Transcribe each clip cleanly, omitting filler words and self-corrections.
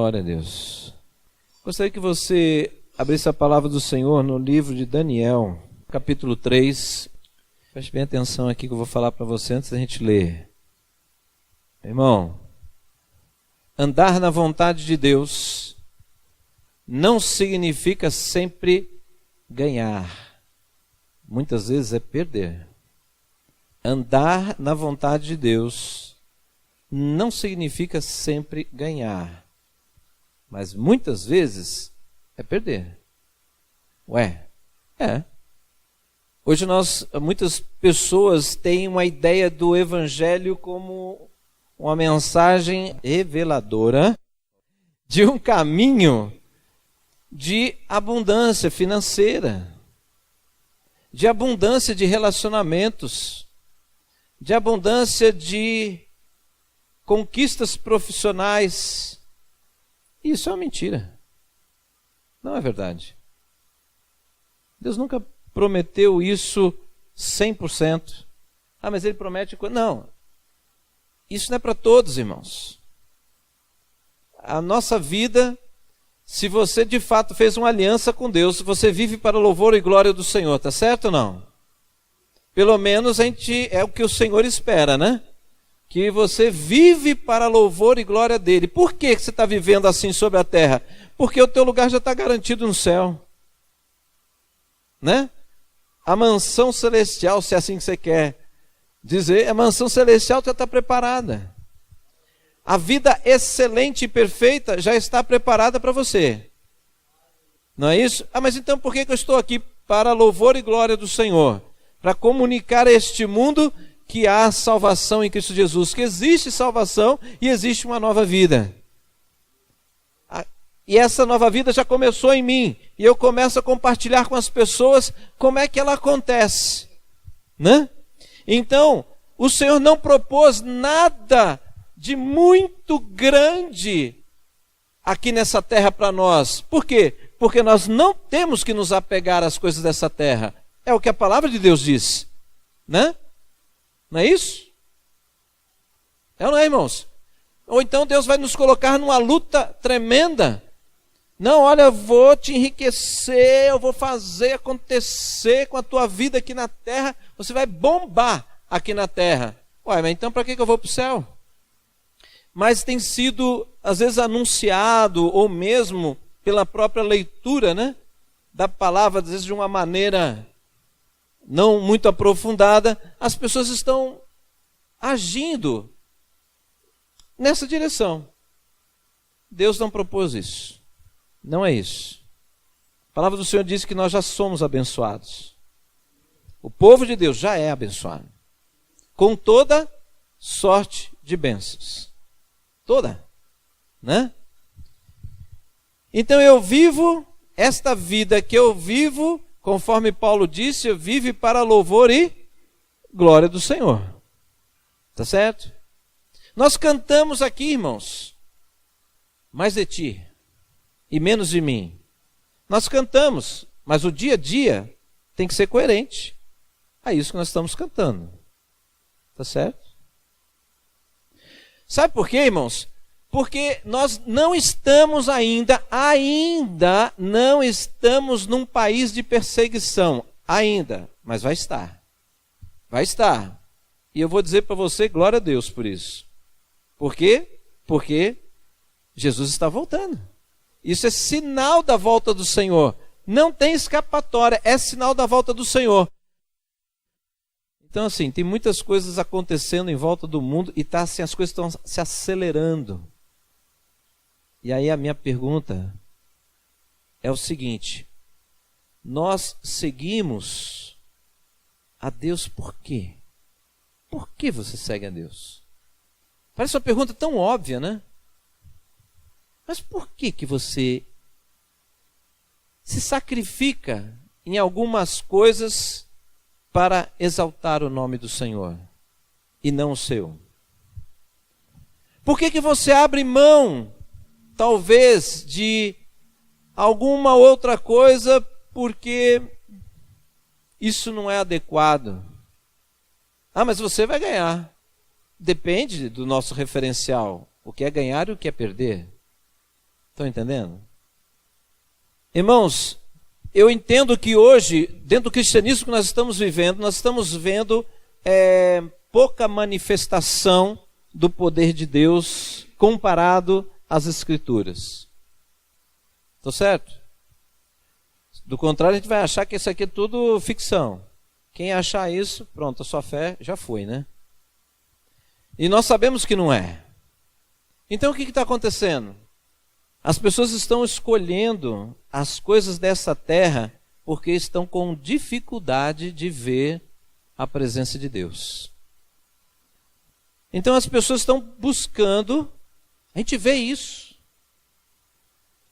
Glória a Deus. Gostaria que você abrisse a palavra do Senhor no livro de Daniel, capítulo 3. Preste bem atenção aqui que eu vou falar para você antes da gente ler. Irmão, andar na vontade de Deus não significa sempre ganhar. Muitas vezes é perder. Andar na vontade de Deus não significa sempre ganhar. Mas muitas vezes é perder. Ué, é. Hoje muitas pessoas têm uma ideia do Evangelho como uma mensagem reveladora de um caminho de abundância financeira, de abundância de relacionamentos, de abundância de conquistas profissionais. Isso é uma mentira. Não é verdade. Deus nunca prometeu isso 100%. Ah, mas Ele promete... Não. Isso não é para todos, irmãos. A nossa vida, se você de fato fez uma aliança com Deus, você vive para o louvor e glória do Senhor, tá certo ou não? Pelo menos é o que o Senhor espera, né? Que você vive para louvor e glória dele. Por que você está vivendo assim sobre a terra? Porque o teu lugar já está garantido no céu. Né? A mansão celestial, se é assim que você quer dizer, a mansão celestial já está preparada. A vida excelente e perfeita já está preparada para você. Não é isso? Ah, mas então por que eu estou aqui? Para louvor e glória do Senhor. Para comunicar a este mundo que há salvação em Cristo Jesus, que existe salvação e existe uma nova vida. E essa nova vida já começou em mim, e eu começo a compartilhar com as pessoas como é que ela acontece, né? Então, o Senhor não propôs nada de muito grande aqui nessa terra para nós. Por quê? Porque nós não temos que nos apegar às coisas dessa terra. É o que a palavra de Deus diz, né? Não é isso? É ou não é, irmãos? Ou então Deus vai nos colocar numa luta tremenda. Não, olha, eu vou te enriquecer, eu vou fazer acontecer com a tua vida aqui na terra. Você vai bombar aqui na terra. Ué, mas então para que eu vou para o céu? Mas tem sido, às vezes, anunciado, ou mesmo pela própria leitura, né, da palavra, às vezes de uma maneira não muito aprofundada, as pessoas estão agindo nessa direção. Deus não propôs isso. Não é isso. A palavra do Senhor diz que nós já somos abençoados. O povo de Deus já é abençoado. Com toda sorte de bênçãos. Toda. Né? Então eu vivo, esta vida que eu vivo, conforme Paulo disse, eu vivo para louvor e glória do Senhor. Tá certo? Nós cantamos aqui, irmãos, mais de ti e menos de mim. Nós cantamos, mas o dia a dia tem que ser coerente a isso que nós estamos cantando. Tá certo? Sabe por quê, irmãos? Porque nós não estamos ainda não estamos num país de perseguição. Ainda, mas vai estar. Vai estar. E eu vou dizer para você, glória a Deus por isso. Por quê? Porque Jesus está voltando. Isso é sinal da volta do Senhor. Não tem escapatória, é sinal da volta do Senhor. Então, assim, tem muitas coisas acontecendo em volta do mundo e assim, as coisas estão se acelerando. E aí a minha pergunta é o seguinte: nós seguimos a Deus por quê? Por que você segue a Deus? Parece uma pergunta tão óbvia, né? Mas por que você se sacrifica em algumas coisas para exaltar o nome do Senhor e não o seu? Por que você abre mão, talvez, de alguma outra coisa porque isso não é adequado? Ah, mas você vai ganhar. Depende do nosso referencial. O que é ganhar e o que é perder. Estão entendendo? Irmãos, eu entendo que hoje, dentro do cristianismo que nós estamos vendo pouca manifestação do poder de Deus comparado às Escrituras. Estou certo? Do contrário, a gente vai achar que isso aqui é tudo ficção. Quem achar isso, pronto, a sua fé já foi, né? E nós sabemos que não é. Então o que está acontecendo? As pessoas estão escolhendo as coisas dessa terra porque estão com dificuldade de ver a presença de Deus. Então as pessoas estão buscando, a gente vê isso.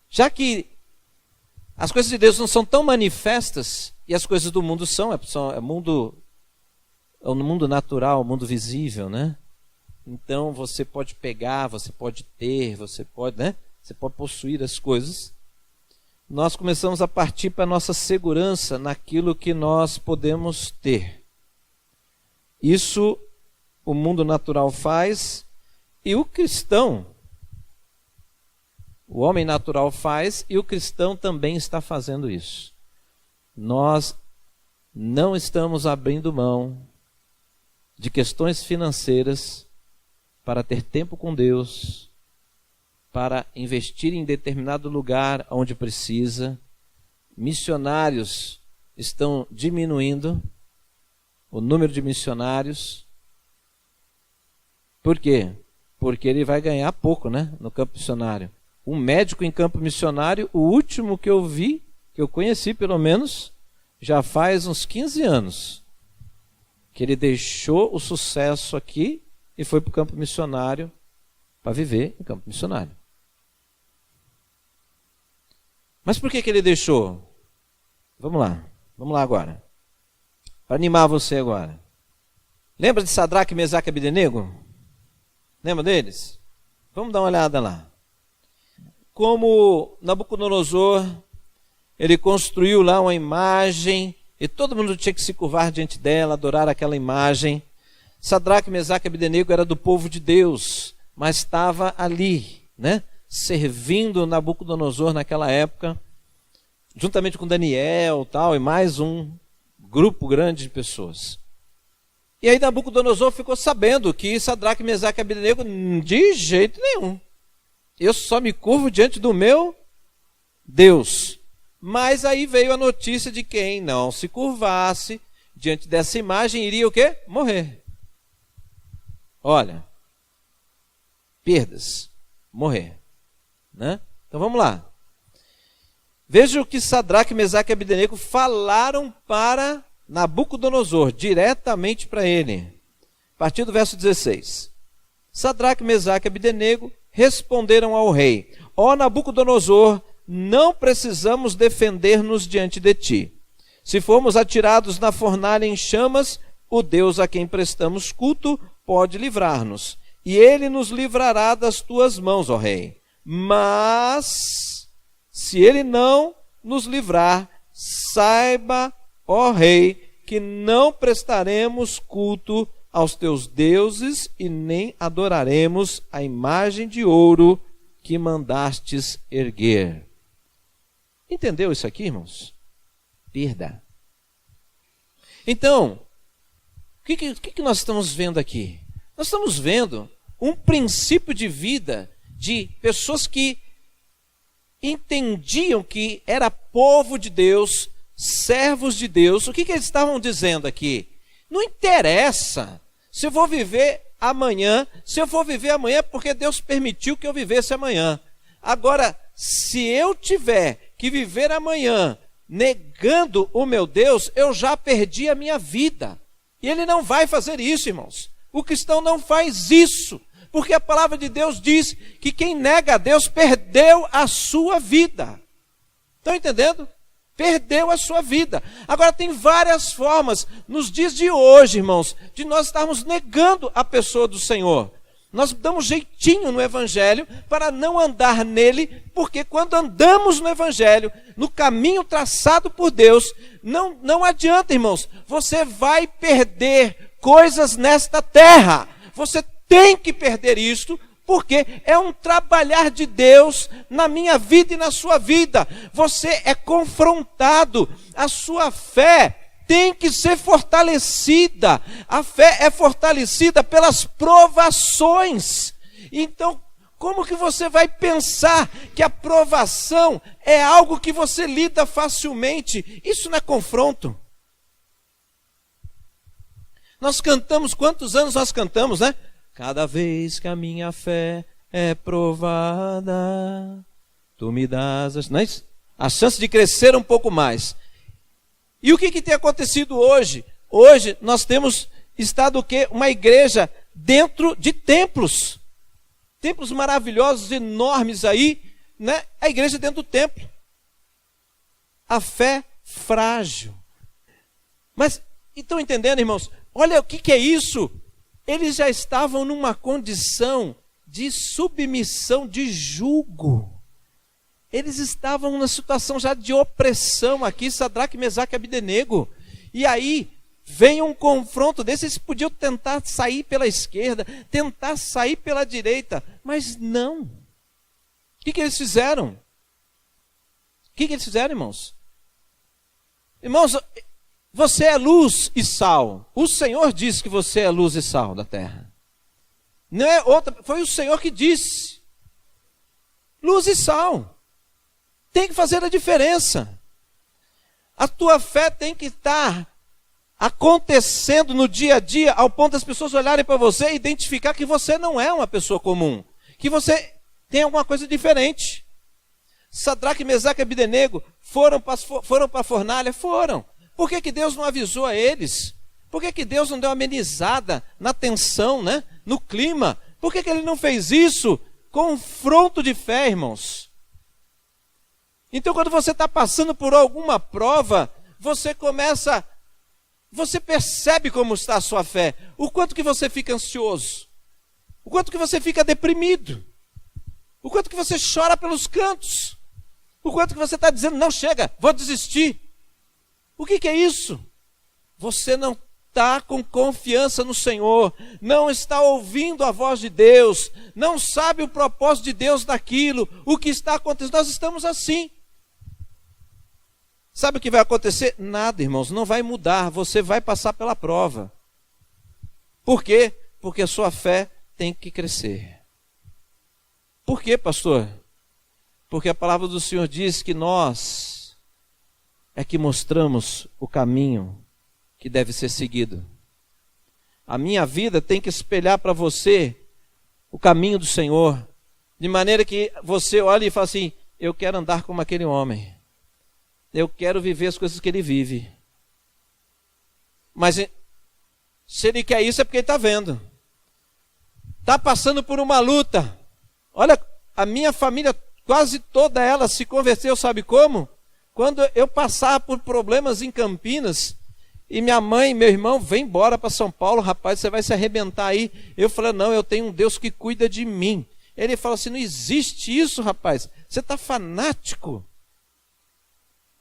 Já que as coisas de Deus não são tão manifestas, e as coisas do mundo é o mundo natural, o mundo visível, né? Então você pode pegar, você pode ter, você pode possuir as coisas. Nós começamos a partir para a nossa segurança naquilo que nós podemos ter. Isso o mundo natural faz, e o cristão, o homem natural faz, e o cristão também está fazendo isso. Nós não estamos abrindo mão de questões financeiras para ter tempo com Deus, para investir em determinado lugar onde precisa. Missionários estão diminuindo, o número de missionários. Por quê? Porque ele vai ganhar pouco, né, no campo missionário. Um médico em campo missionário, o último que eu vi, que eu conheci pelo menos, já faz uns 15 anos, que ele deixou o sucesso aqui e foi para o campo missionário para viver em campo missionário. Mas por que ele deixou? Vamos lá agora. Para animar você agora. Lembra de Sadraque, Mesaque e Abdenego? Lembra deles? Vamos dar uma olhada lá. Como Nabucodonosor, ele construiu lá uma imagem e todo mundo tinha que se curvar diante dela, adorar aquela imagem. Sadraque, Mesaque e Abdenego era do povo de Deus, mas estava ali, né, servindo Nabucodonosor naquela época, juntamente com Daniel e mais um grupo grande de pessoas. E aí Nabucodonosor ficou sabendo que Sadraque, Mesaque e Abdenego, de jeito nenhum, eu só me curvo diante do meu Deus. Mas aí veio a notícia de quem não se curvasse diante dessa imagem iria o quê? Morrer. Olha, perdas, morrer, né? Então vamos lá. Veja o que Sadraque, Mesaque e Abdenego falaram para Nabucodonosor, diretamente para ele. A partir do verso 16. Sadraque, Mesaque e Abdenego responderam ao rei: ó Nabucodonosor, não precisamos defender-nos diante de ti. Se formos atirados na fornalha em chamas, o Deus a quem prestamos culto pode livrar-nos, e ele nos livrará das tuas mãos, ó rei. Mas, se ele não nos livrar, saiba, ó rei, que não prestaremos culto aos teus deuses e nem adoraremos a imagem de ouro que mandastes erguer. Entendeu isso aqui, irmãos? Perda. Então, o que nós estamos vendo aqui? Nós estamos vendo um princípio de vida de pessoas que entendiam que era povo de Deus, servos de Deus. O que eles estavam dizendo aqui? Não interessa se eu vou viver amanhã, se eu for viver amanhã é porque Deus permitiu que eu vivesse amanhã. Agora, se eu tiver que viver amanhã negando o meu Deus, eu já perdi a minha vida. E ele não vai fazer isso, irmãos. O cristão não faz isso, porque a palavra de Deus diz que quem nega a Deus perdeu a sua vida. Estão entendendo? Perdeu a sua vida. Agora tem várias formas, nos dias de hoje, irmãos, de nós estarmos negando a pessoa do Senhor. Nós damos jeitinho no Evangelho para não andar nele, porque quando andamos no Evangelho, no caminho traçado por Deus, não adianta, irmãos, você vai perder coisas nesta terra. Você tem que perder isto Porque é um trabalhar de Deus na minha vida e na sua vida. Você é confrontado, a sua fé tem que ser fortalecida. A fé é fortalecida pelas provações. Então, como que você vai pensar que a provação é algo que você lida facilmente? Isso não é confronto. Nós cantamos, quantos anos nós cantamos, né? Cada vez que a minha fé é provada, tu me dás a chance de crescer um pouco mais. E o que tem acontecido hoje? Hoje nós temos estado o quê? Uma igreja dentro de templos. Templos maravilhosos, enormes aí, né? A igreja dentro do templo. A fé frágil. Mas, estão entendendo, irmãos? Olha o que é isso. Eles já estavam numa condição de submissão, de jugo. Eles estavam numa situação já de opressão aqui, Sadraque, Mesaque e Abdenego. E aí, vem um confronto desse, eles podiam tentar sair pela esquerda, tentar sair pela direita, mas não. O que eles fizeram? O que eles fizeram, irmãos? Irmãos, você é luz e sal. O Senhor disse que você é luz e sal da terra. Não é outra, foi o Senhor que disse. Luz e sal. Tem que fazer a diferença. A tua fé tem que estar acontecendo no dia a dia, ao ponto das pessoas olharem para você e identificar que você não é uma pessoa comum. Que você tem alguma coisa diferente. Sadraque, Mesaque e Abdenego foram para a fornalha? Foram. Por que Deus não avisou a eles? Por que Deus não deu uma amenizada na tensão, né? No clima? Por que Ele não fez isso? Confronto de fé, irmãos. Então, quando você está passando por alguma prova, você percebe como está a sua fé. O quanto que você fica ansioso. O quanto que você fica deprimido. O quanto que você chora pelos cantos. O quanto que você está dizendo, não, chega, vou desistir. O que é isso? Você não está com confiança no Senhor, não está ouvindo a voz de Deus, não sabe o propósito de Deus daquilo, o que está acontecendo. Nós estamos assim. Sabe o que vai acontecer? Nada, irmãos, não vai mudar, você vai passar pela prova. Por quê? Porque a sua fé tem que crescer. Por quê, pastor? Porque a palavra do Senhor diz que nós é que mostramos o caminho que deve ser seguido. A minha vida tem que espelhar para você o caminho do Senhor, de maneira que você olhe e fale assim, eu quero andar como aquele homem, eu quero viver as coisas que ele vive. Mas se ele quer isso é porque ele está vendo. Está passando por uma luta. Olha, a minha família, quase toda ela se converteu, sabe como? Quando eu passar por problemas em Campinas, e minha mãe e meu irmão vêm embora para São Paulo, rapaz, você vai se arrebentar aí. Eu falei, não, eu tenho um Deus que cuida de mim. Ele falou assim, não existe isso, rapaz, você está fanático.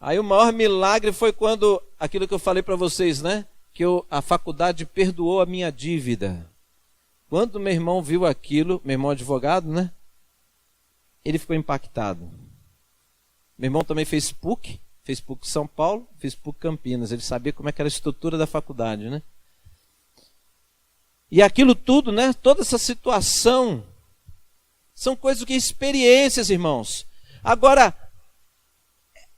Aí o maior milagre foi quando, aquilo que eu falei para vocês, né? Que a faculdade perdoou a minha dívida. Quando meu irmão viu aquilo, meu irmão advogado, né? Ele ficou impactado. Meu irmão também fez PUC São Paulo, fez PUC Campinas. Ele sabia como é que era a estrutura da faculdade, né? E aquilo tudo, né? Toda essa situação, são coisas que experiências, irmãos. Agora,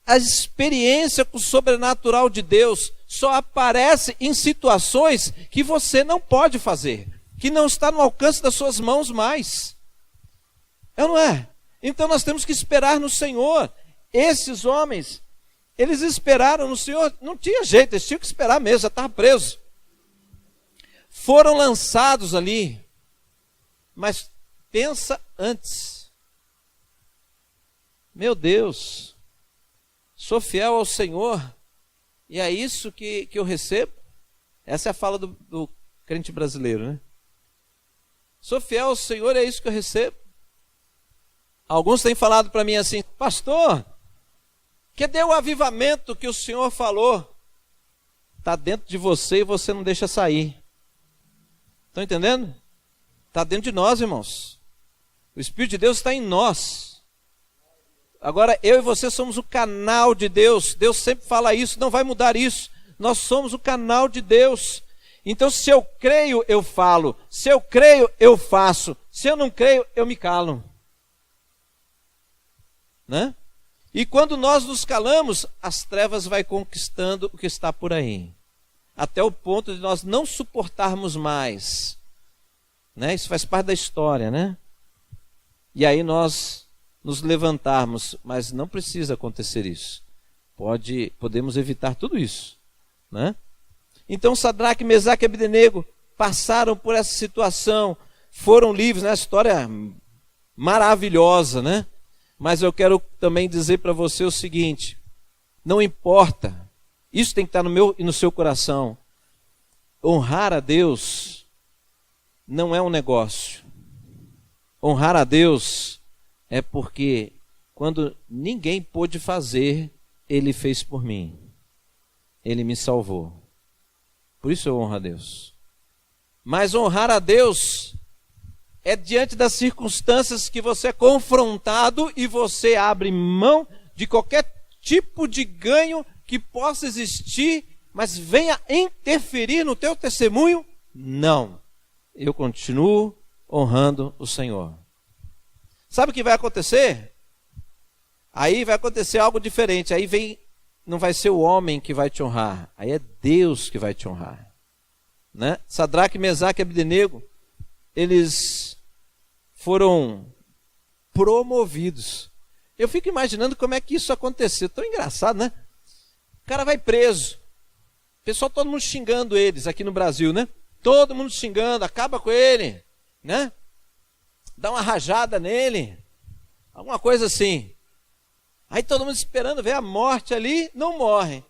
a experiência com o sobrenatural de Deus só aparece em situações que você não pode fazer, que não está no alcance das suas mãos mais. É ou não é? Então nós temos que esperar no Senhor. Esses homens, eles esperaram no Senhor, não tinha jeito, eles tinham que esperar mesmo, já estavam presos. Foram lançados ali, mas pensa antes. Meu Deus, sou fiel ao Senhor, e é isso que eu recebo? Essa é a fala do crente brasileiro, né? Sou fiel ao Senhor, é isso que eu recebo? Alguns têm falado para mim assim, pastor, cadê o avivamento que o Senhor falou? Está dentro de você e você não deixa sair. Estão entendendo? Está dentro de nós, irmãos. O Espírito de Deus está em nós. Agora, eu e você somos o canal de Deus. Deus sempre fala isso, não vai mudar isso. Nós somos o canal de Deus. Então, se eu creio, eu falo. Se eu creio, eu faço. Se eu não creio, eu me calo. Né? E quando nós nos calamos, as trevas vai conquistando o que está por aí. Até o ponto de nós não suportarmos mais. Né? Isso faz parte da história, né? E aí nós nos levantarmos, mas não precisa acontecer isso. Podemos evitar tudo isso, né? Então Sadraque, Mesaque e Abdenego passaram por essa situação, foram livres, né? História maravilhosa, né? Mas eu quero também dizer para você o seguinte: não importa, isso tem que estar no meu e no seu coração. Honrar a Deus não é um negócio. Honrar a Deus é porque quando ninguém pôde fazer, Ele fez por mim. Ele me salvou. Por isso eu honro a Deus. Mas honrar a Deus é diante das circunstâncias que você é confrontado e você abre mão de qualquer tipo de ganho que possa existir, mas venha interferir no teu testemunho. Não. Eu continuo honrando o Senhor. Sabe o que vai acontecer? Aí vai acontecer algo diferente. Aí não vai ser o homem que vai te honrar. Aí é Deus que vai te honrar. Né? Sadraque, Mesaque e Abdenego, eles foram promovidos. Eu fico imaginando como é que isso aconteceu. Tão engraçado, né? O cara vai preso. Pessoal, todo mundo xingando eles aqui no Brasil, né? Todo mundo xingando, acaba com ele, né? Dá uma rajada nele, alguma coisa assim. Aí todo mundo esperando ver a morte ali, não morre.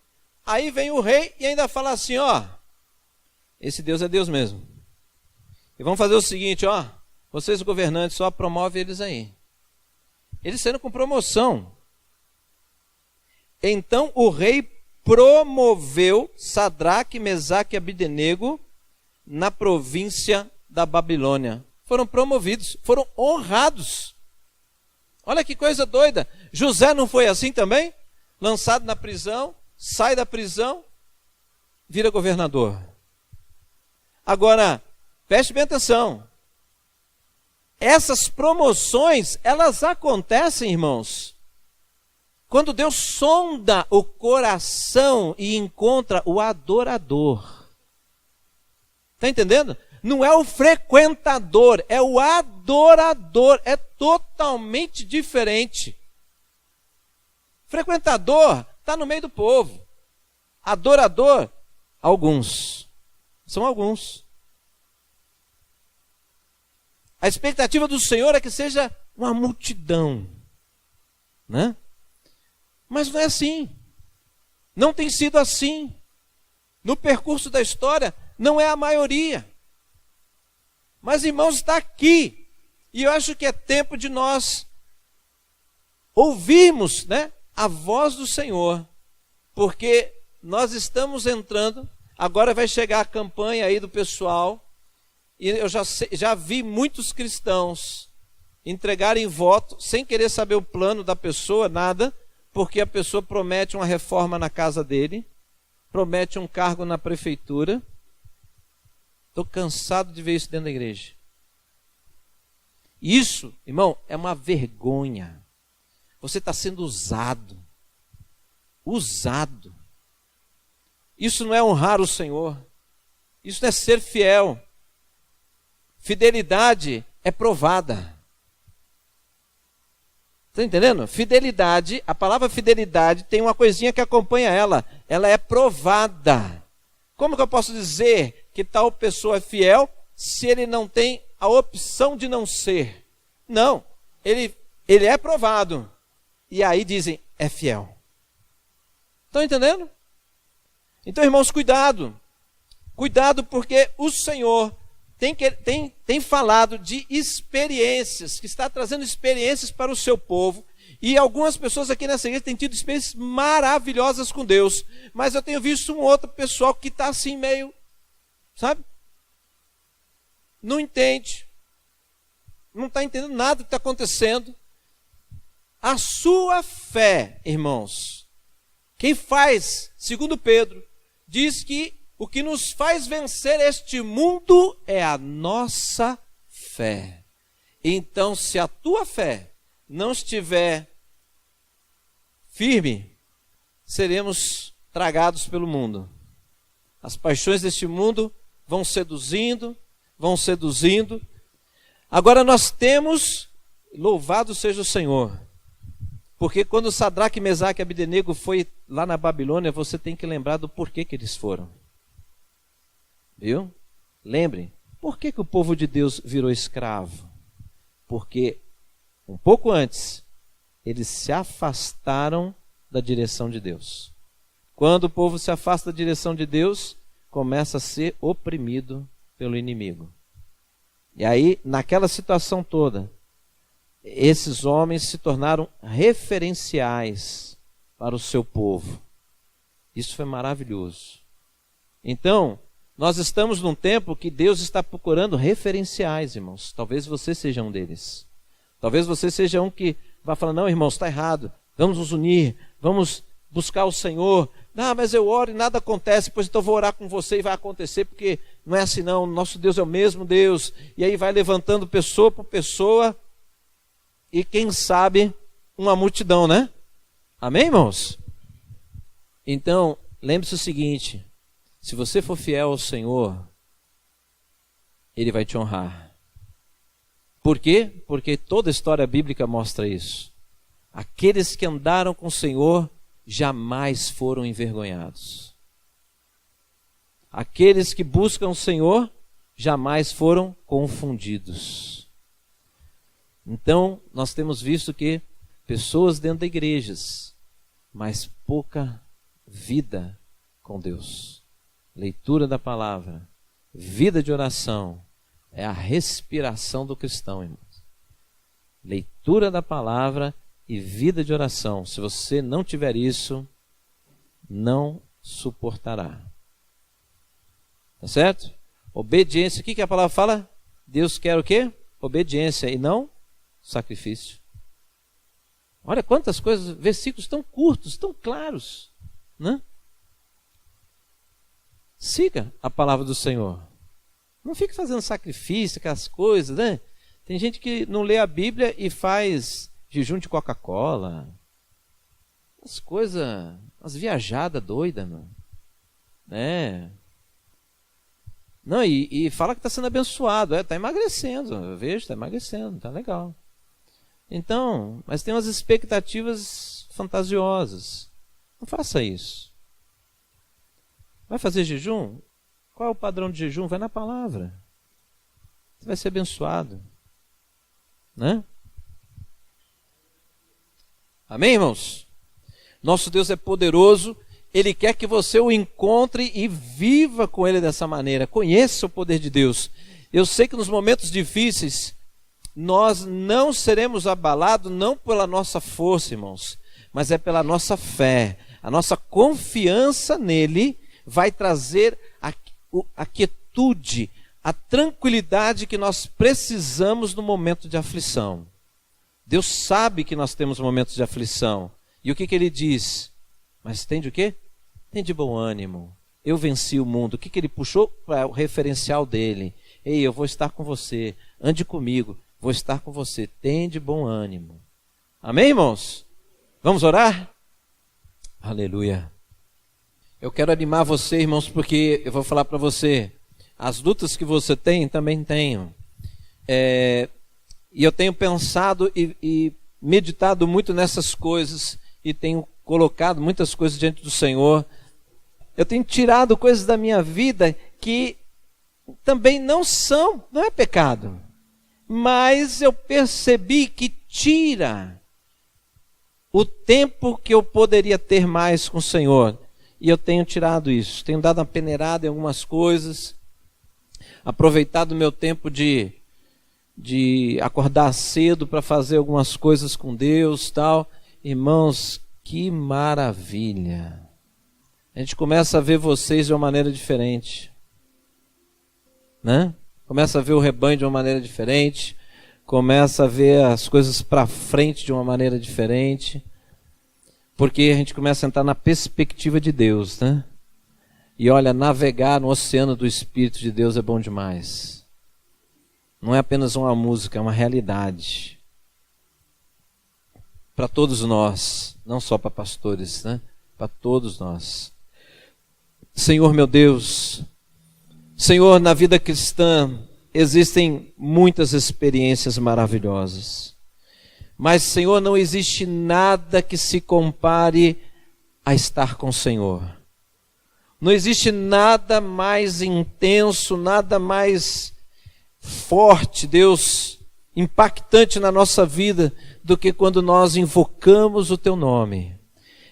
Aí vem o rei e ainda fala assim, ó, esse Deus é Deus mesmo. E vamos fazer o seguinte, ó, vocês governantes só promovem eles aí. Eles sendo com promoção. Então o rei promoveu Sadraque, Mesaque e Abdenego na província da Babilônia. Foram promovidos, foram honrados. Olha que coisa doida. José não foi assim também? Lançado na prisão, sai da prisão, vira governador. Agora, preste bem atenção. Essas promoções, elas acontecem, irmãos, quando Deus sonda o coração e encontra o adorador. Está entendendo? Não é o frequentador, é o adorador. É totalmente diferente. Frequentador está no meio do povo. Adorador, alguns. São alguns. A expectativa do Senhor é que seja uma multidão, né? Mas não é assim. Não tem sido assim. No percurso da história, não é a maioria. Mas, irmãos, está aqui. E eu acho que é tempo de nós ouvirmos, né, a voz do Senhor. Porque nós estamos entrando, agora vai chegar a campanha aí do pessoal. E eu já vi muitos cristãos entregarem voto sem querer saber o plano da pessoa, nada, porque a pessoa promete uma reforma na casa dele, promete um cargo na prefeitura. Estou cansado de ver isso dentro da igreja. Isso, irmão, é uma vergonha. Você está sendo usado. Usado. Isso não é honrar o Senhor. Isso não é ser fiel. Fidelidade é provada. Está entendendo? Fidelidade, a palavra fidelidade tem uma coisinha que acompanha ela. Ela é provada. Como que eu posso dizer que tal pessoa é fiel se ele não tem a opção de não ser? Não, ele é provado. E aí dizem, é fiel. Estão entendendo? Então, irmãos, cuidado. Cuidado, porque o Senhor tem falado de experiências, que está trazendo experiências para o seu povo. E algumas pessoas aqui nessa igreja têm tido experiências maravilhosas com Deus. Mas eu tenho visto um outro pessoal que está assim meio, sabe? Não entende. não está entendendo nada do que está acontecendo. A sua fé, irmãos, quem faz, segundo Pedro, diz que o que nos faz vencer este mundo é a nossa fé. Então, se a tua fé não estiver firme, seremos tragados pelo mundo. As paixões deste mundo vão seduzindo. Agora nós temos, louvado seja o Senhor, porque quando Sadraque, Mesaque e Abdenego foi lá na Babilônia, você tem que lembrar do porquê que eles foram. Viu? Lembre, por que o povo de Deus virou escravo? Porque um pouco antes, eles se afastaram da direção de Deus. Quando o povo se afasta da direção de Deus, começa a ser oprimido pelo inimigo. E aí, naquela situação toda, esses homens se tornaram referenciais para o seu povo. Isso foi maravilhoso. Então, nós estamos num tempo que Deus está procurando referenciais, irmãos. Talvez você seja um deles. Talvez você seja um que vai falar, não, irmãos, está errado. Vamos nos unir, vamos buscar o Senhor. Não, mas eu oro e nada acontece, pois então eu vou orar com você e vai acontecer, porque não é assim não, nosso Deus é o mesmo Deus. E aí vai levantando pessoa por pessoa e quem sabe uma multidão, né? Amém, irmãos? Então, lembre-se o seguinte, se você for fiel ao Senhor, Ele vai te honrar. Por quê? Porque toda a história bíblica mostra isso. Aqueles que andaram com o Senhor jamais foram envergonhados. Aqueles que buscam o Senhor jamais foram confundidos. Então, nós temos visto que pessoas dentro de igrejas, mas pouca vida com Deus. Leitura da palavra, vida de oração, é a respiração do cristão, irmãos. Leitura da palavra e vida de oração. Se você não tiver isso, não suportará. Tá certo? Obediência. O que a palavra fala? Deus quer o quê? Obediência e não sacrifício. Olha quantas coisas, versículos tão curtos, tão claros, né? Siga a palavra do Senhor. Não fique fazendo sacrifício, aquelas coisas, né? Tem gente que não lê a Bíblia e faz jejum de Coca-Cola. As coisas, as viajadas doidas, mano. Né? Não, e fala que está sendo abençoado. Está emagrecendo, eu vejo, está emagrecendo, está legal. Então, mas tem umas expectativas fantasiosas. Não faça isso. Vai fazer jejum? Qual é o padrão de jejum? Vai na palavra. Você vai ser abençoado. Né? Amém, irmãos? Nosso Deus é poderoso. Ele quer que você o encontre e viva com Ele dessa maneira. Conheça o poder de Deus. Eu sei que nos momentos difíceis, nós não seremos abalados, não pela nossa força, irmãos, mas é pela nossa fé. A nossa confiança nele vai trazer a quietude, a tranquilidade que nós precisamos no momento de aflição. Deus sabe que nós temos momentos de aflição. E o que ele diz? Mas tem de o quê? Tem de bom ânimo. Eu venci o mundo. O que ele puxou para o referencial dele? Ei, eu vou estar com você. Ande comigo. Vou estar com você. Tem de bom ânimo. Amém, irmãos? Vamos orar? Aleluia. Eu quero animar você, irmãos, porque eu vou falar para você. As lutas que você tem, também tenho. E eu tenho pensado e meditado muito nessas coisas. E tenho colocado muitas coisas diante do Senhor. Eu tenho tirado coisas da minha vida que também não é pecado. Mas eu percebi que tira o tempo que eu poderia ter mais com o Senhor. E eu tenho tirado isso. Tenho dado uma peneirada em algumas coisas. Aproveitado o meu tempo de acordar cedo para fazer algumas coisas com Deus, tal. Irmãos, que maravilha. A gente começa a ver vocês de uma maneira diferente. Né? Começa a ver o rebanho de uma maneira diferente. começa a ver as coisas para frente de uma maneira diferente, porque a gente começa a entrar na perspectiva de Deus, né? E olha, navegar no oceano do Espírito de Deus é bom demais. Não é apenas uma música, é uma realidade. Para todos nós, não só para pastores, né? Para todos nós. Senhor meu Deus, Senhor, na vida cristã existem muitas experiências maravilhosas. Mas, Senhor, não existe nada que se compare a estar com o Senhor. Não existe nada mais intenso, nada mais forte, Deus, impactante na nossa vida do que quando nós invocamos o Teu nome.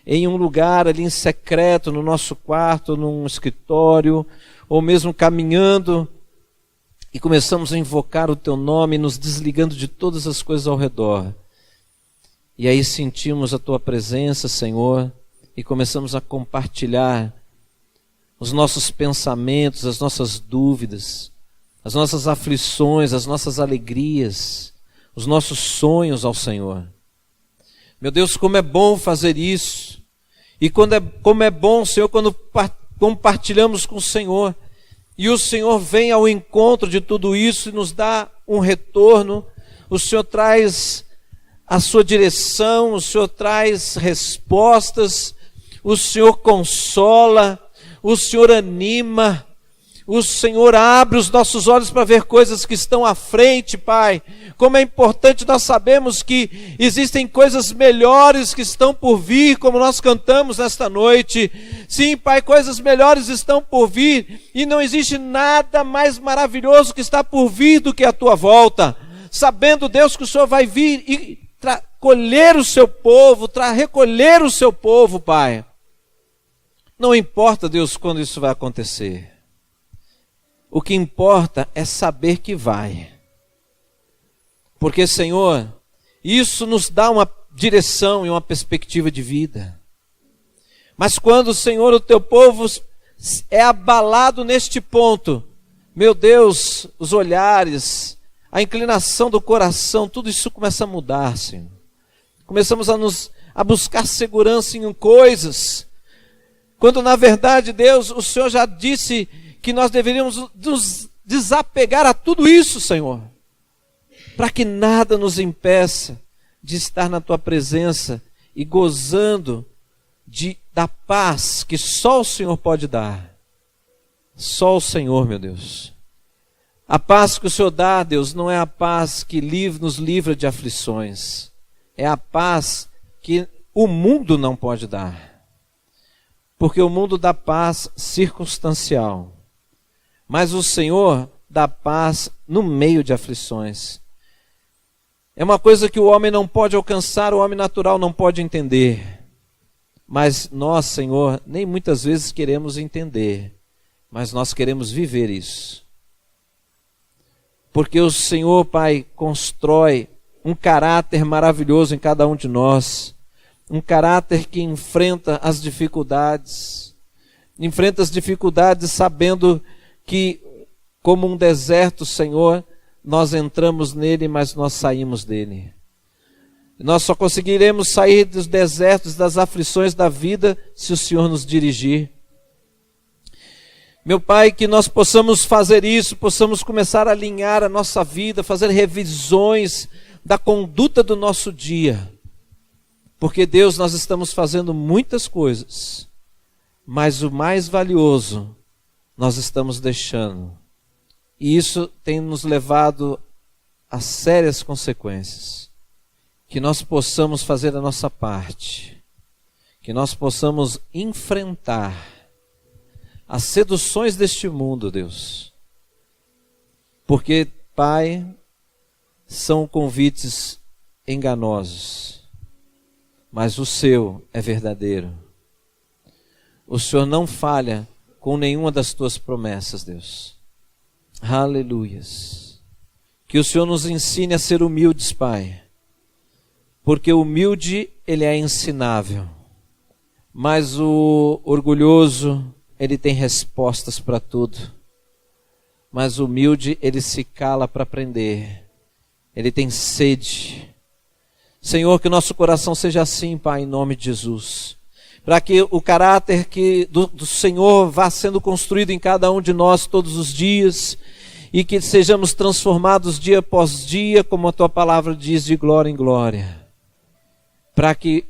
Em um lugar ali em secreto, no nosso quarto, num escritório, ou mesmo caminhando, e começamos a invocar o Teu nome, nos desligando de todas as coisas ao redor. E aí sentimos a Tua presença, Senhor, e começamos a compartilhar os nossos pensamentos, as nossas dúvidas, as nossas aflições, as nossas alegrias, os nossos sonhos ao Senhor. Meu Deus, como é bom fazer isso. E como é bom, Senhor, quando compartilhamos com o Senhor. E o Senhor vem ao encontro de tudo isso e nos dá um retorno. O Senhor traz a sua direção, o Senhor traz respostas, o Senhor consola, o Senhor anima, o Senhor abre os nossos olhos para ver coisas que estão à frente, Pai. Como é importante nós sabemos que existem coisas melhores que estão por vir, como nós cantamos nesta noite. Sim, Pai, coisas melhores estão por vir, e não existe nada mais maravilhoso que está por vir do que a Tua volta. Sabendo, Deus, que o Senhor vai vir e colher o Seu povo, recolher o Seu povo, Pai. Não importa, Deus, quando isso vai acontecer. O que importa é saber que vai. Porque, Senhor, isso nos dá uma direção e uma perspectiva de vida. Mas quando, Senhor, o Teu povo é abalado neste ponto, meu Deus, os olhares, a inclinação do coração, tudo isso começa a mudar, Senhor. Começamos a buscar segurança em coisas, quando na verdade, Deus, o Senhor já disse que nós deveríamos nos desapegar a tudo isso, Senhor, para que nada nos impeça de estar na Tua presença e gozando da paz que só o Senhor pode dar. Só o Senhor, meu Deus. A paz que o Senhor dá, Deus, não é a paz que nos livra de aflições. É a paz que o mundo não pode dar. Porque o mundo dá paz circunstancial. Mas o Senhor dá paz no meio de aflições. É uma coisa que o homem não pode alcançar, o homem natural não pode entender. Mas nós, Senhor, nem muitas vezes queremos entender, mas nós queremos viver isso. Porque o Senhor, Pai, constrói um caráter maravilhoso em cada um de nós. Um caráter que enfrenta as dificuldades. Enfrenta as dificuldades sabendo que, como um deserto, Senhor, nós entramos nele, mas nós saímos dele. Nós só conseguiremos sair dos desertos, das aflições da vida, se o Senhor nos dirigir. Meu Pai, que nós possamos fazer isso, possamos começar a alinhar a nossa vida, fazer revisões da conduta do nosso dia. Porque, Deus, nós estamos fazendo muitas coisas, mas o mais valioso nós estamos deixando. E isso tem nos levado a sérias consequências. Que nós possamos fazer a nossa parte. Que nós possamos enfrentar as seduções deste mundo, Deus. Porque, Pai, são convites enganosos. Mas o Seu é verdadeiro. O Senhor não falha com nenhuma das Tuas promessas, Deus. Aleluias. Que o Senhor nos ensine a ser humildes, Pai. Porque o humilde, ele é ensinável. Mas o orgulhoso, ele tem respostas para tudo. Mas o humilde, ele se cala para aprender. ele tem sede. Senhor, que o nosso coração seja assim, Pai, em nome de Jesus. Para que o caráter do Senhor vá sendo construído em cada um de nós todos os dias, e que sejamos transformados dia após dia, como a Tua palavra diz, de glória em glória. Para que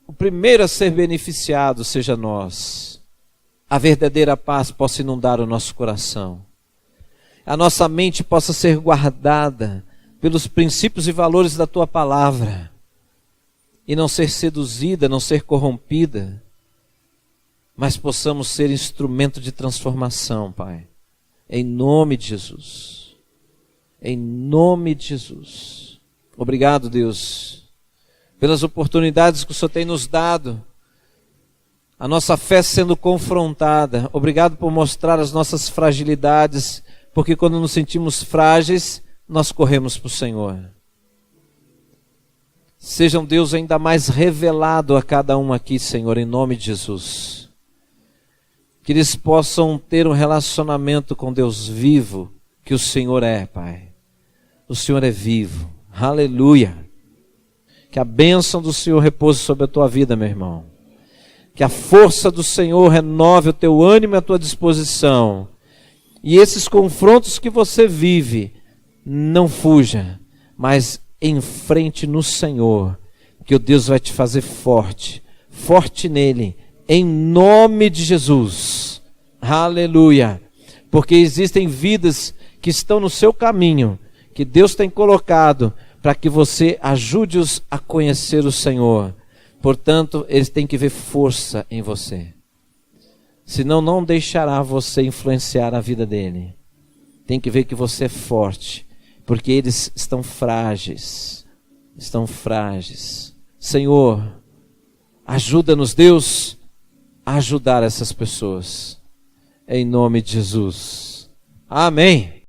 o primeiro a ser beneficiado seja nós. A verdadeira paz possa inundar o nosso coração. A nossa mente possa ser guardada pelos princípios e valores da Tua palavra. E não ser seduzida, não ser corrompida, mas possamos ser instrumento de transformação, Pai. Em nome de Jesus. Em nome de Jesus. Obrigado, Deus, pelas oportunidades que o Senhor tem nos dado. A nossa fé sendo confrontada. Obrigado por mostrar as nossas fragilidades, porque quando nos sentimos frágeis, nós corremos para o Senhor. Seja um Deus ainda mais revelado a cada um aqui, Senhor, em nome de Jesus. Que eles possam ter um relacionamento com Deus vivo, que o Senhor é, Pai. O Senhor é vivo. Aleluia. Que a bênção do Senhor repouse sobre a tua vida, meu irmão. Que a força do Senhor renove o teu ânimo e a tua disposição. E esses confrontos que você vive, não fuja, mas enfrente no Senhor, que o Deus vai te fazer forte, forte nele, em nome de Jesus. Aleluia. Porque existem vidas que estão no seu caminho, que Deus tem colocado para que você ajude-os a conhecer o Senhor. Portanto, eles têm que ver força em você. Senão não deixará você influenciar a vida dele. Tem que ver que você é forte, porque eles estão frágeis. Estão frágeis. Senhor, ajuda-nos, Deus, a ajudar essas pessoas. Em nome de Jesus. Amém.